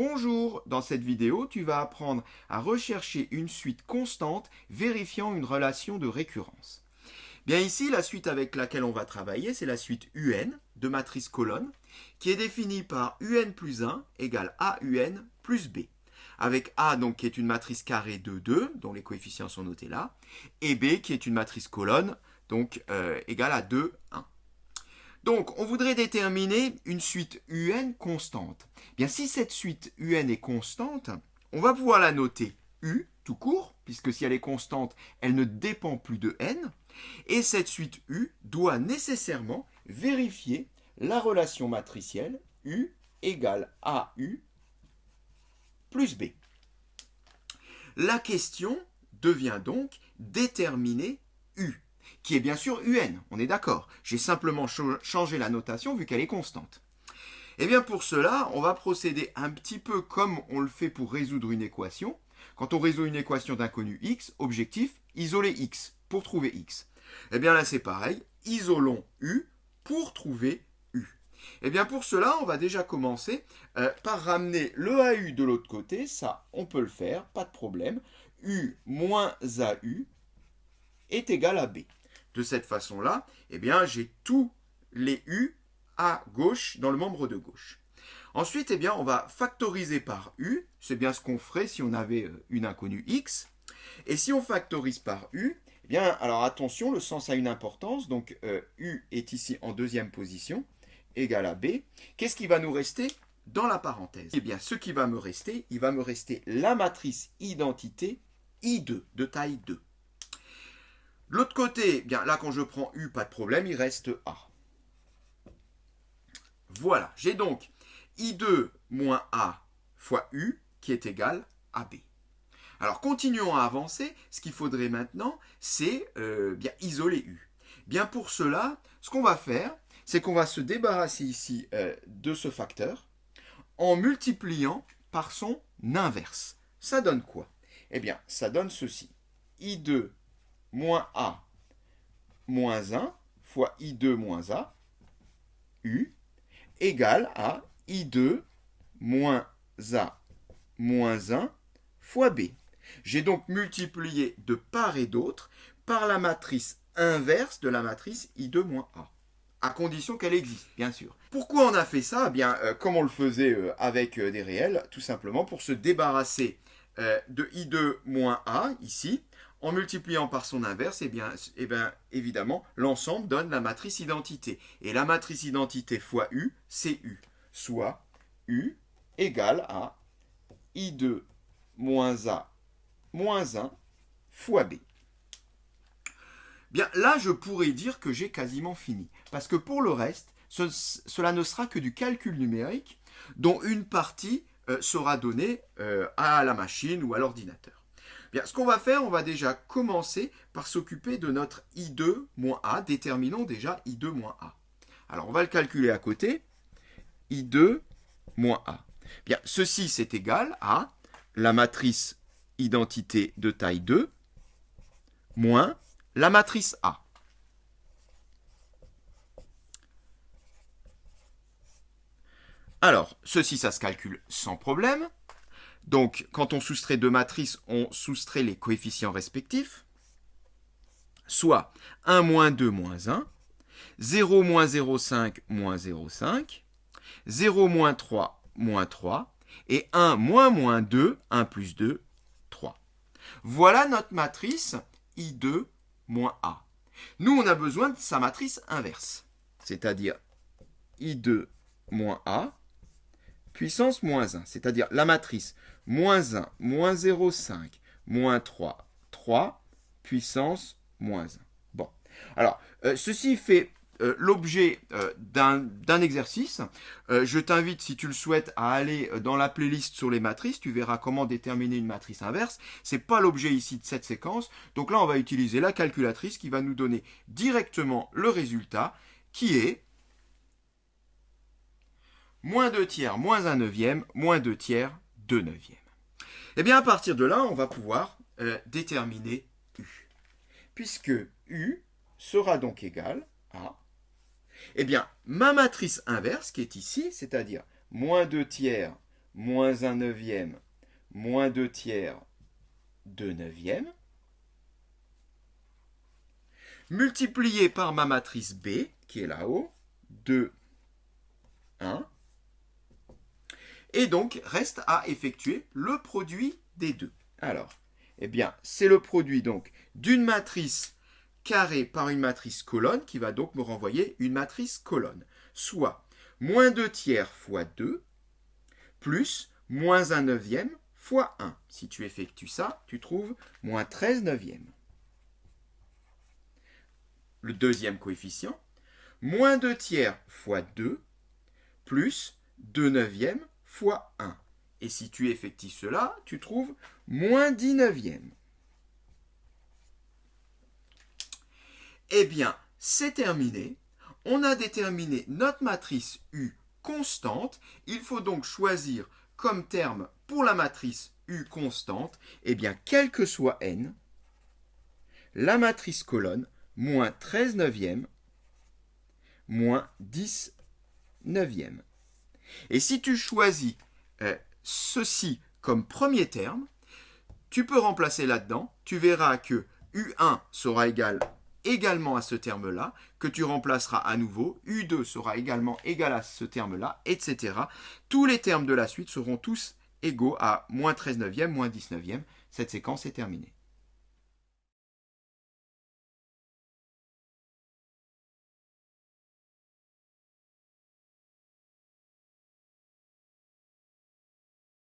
Bonjour, dans cette vidéo, tu vas apprendre à rechercher une suite constante vérifiant une relation de récurrence. Bien ici, la suite avec laquelle on va travailler, c'est la suite UN de matrice colonne, qui est définie par UN plus 1 égale AUN plus B. Avec A donc qui est une matrice carrée de 2, dont les coefficients sont notés là, et B qui est une matrice colonne, donc égale à 2, 1. Donc, on voudrait déterminer une suite UN constante. Bien, si cette suite UN est constante, on va pouvoir la noter U, tout court, puisque si elle est constante, elle ne dépend plus de N. Et cette suite U doit nécessairement vérifier la relation matricielle U égale AU plus B. La question devient donc déterminer U, qui est bien sûr UN, on est d'accord. J'ai simplement changé la notation vu qu'elle est constante. Et bien pour cela, on va procéder un petit peu comme on le fait pour résoudre une équation. Quand on résout une équation d'inconnu x, objectif, isoler x pour trouver x. Et bien là c'est pareil, isolons U pour trouver U. Et bien pour cela, on va déjà commencer par ramener le AU de l'autre côté, ça on peut le faire, pas de problème. U moins AU est égal à B. De cette façon-là, eh bien, j'ai tous les U à gauche dans le membre de gauche. Ensuite, eh bien, on va factoriser par U. C'est bien ce qu'on ferait si on avait une inconnue X. Et si on factorise par U, eh bien, alors attention, le sens a une importance. Donc, U est ici en deuxième position, égal à B. Qu'est-ce qui va nous rester dans la parenthèse? Eh bien, ce qui va me rester, il va me rester la matrice identité I2, de taille 2. De l'autre côté, bien là quand je prends U, pas de problème, il reste A. Voilà, j'ai donc I2 moins A fois U qui est égal à B. Alors continuons à avancer, ce qu'il faudrait maintenant, c'est bien isoler U. Bien pour cela, ce qu'on va faire, c'est qu'on va se débarrasser ici de ce facteur en multipliant par son inverse. Ça donne quoi? Eh bien, ça donne ceci. I2 moins A moins 1 fois I2 moins A, U, égale à I2 moins A moins 1 fois B. J'ai donc multiplié de part et d'autre par la matrice inverse de la matrice I2 moins A, à condition qu'elle existe, bien sûr. Pourquoi on a fait ça? Eh bien, comme on le faisait avec des réels, tout simplement pour se débarrasser de I2 moins A, ici, en multipliant par son inverse, eh bien évidemment, l'ensemble donne la matrice identité. Et la matrice identité fois U, c'est U. Soit U égale à I2 moins A moins 1 fois B. Bien, là, je pourrais dire que j'ai quasiment fini. Parce que pour le reste, cela ne sera que du calcul numérique, dont une partie sera donnée à la machine ou à l'ordinateur. Bien, ce qu'on va faire, on va déjà commencer par s'occuper de notre I2 moins A. Déterminons déjà I2 moins A. Alors, on va le calculer à côté. I2 moins A. Bien, ceci, c'est égal à la matrice identité de taille 2 moins la matrice A. Alors, ceci, ça se calcule sans problème. Donc, quand on soustrait deux matrices, on soustrait les coefficients respectifs, soit 1 moins 2 moins 1, 0 moins 0,5 moins 0,5, 0 moins 3 moins 3, et 1 moins 2, 1 plus 2, 3. Voilà notre matrice I2 moins A. Nous, on a besoin de sa matrice inverse, c'est-à-dire I2 moins A puissance moins 1, c'est-à-dire la matrice moins 1, moins 0,5, moins 3, 3, puissance moins 1. Bon, alors, ceci fait l'objet d'un exercice. Je t'invite, si tu le souhaites, à aller dans la playlist sur les matrices. Tu verras comment déterminer une matrice inverse. Ce n'est pas l'objet ici de cette séquence. Donc là, on va utiliser la calculatrice qui va nous donner directement le résultat, qui est moins 2 tiers, moins 1 neuvième, moins 2 tiers, 2 neuvièmes. Et bien à partir de là, on va pouvoir déterminer U. Puisque U sera donc égal à, eh bien, ma matrice inverse qui est ici, c'est-à-dire moins 2 tiers, moins 1 neuvième, moins 2 tiers, 2 neuvièmes, multiplié par ma matrice B, qui est là-haut, 2, 1. Et donc, reste à effectuer le produit des deux. Alors, eh bien, c'est le produit donc d'une matrice carré par une matrice colonne qui va donc me renvoyer une matrice colonne. Soit moins 2 tiers fois 2 plus moins 1 neuvième fois 1. Si tu effectues ça, tu trouves moins 13 neuvièmes. Le deuxième coefficient, moins 2 tiers fois 2 plus 2 neuvièmes fois 1. Et si tu effectues cela, tu trouves moins 10 neuvièmes. Eh bien, c'est terminé. On a déterminé notre matrice U constante. Il faut donc choisir comme terme pour la matrice U constante, eh bien, quel que soit n, la matrice colonne, moins 13 neuvièmes, moins 10 neuvièmes. Et si tu choisis ceci comme premier terme, tu peux remplacer là-dedans. Tu verras que U1 sera également à ce terme-là, que tu remplaceras à nouveau. U2 sera également égal à ce terme-là, etc. Tous les termes de la suite seront tous égaux à moins 13 neuvième, moins 10 neuvième. Cette séquence est terminée.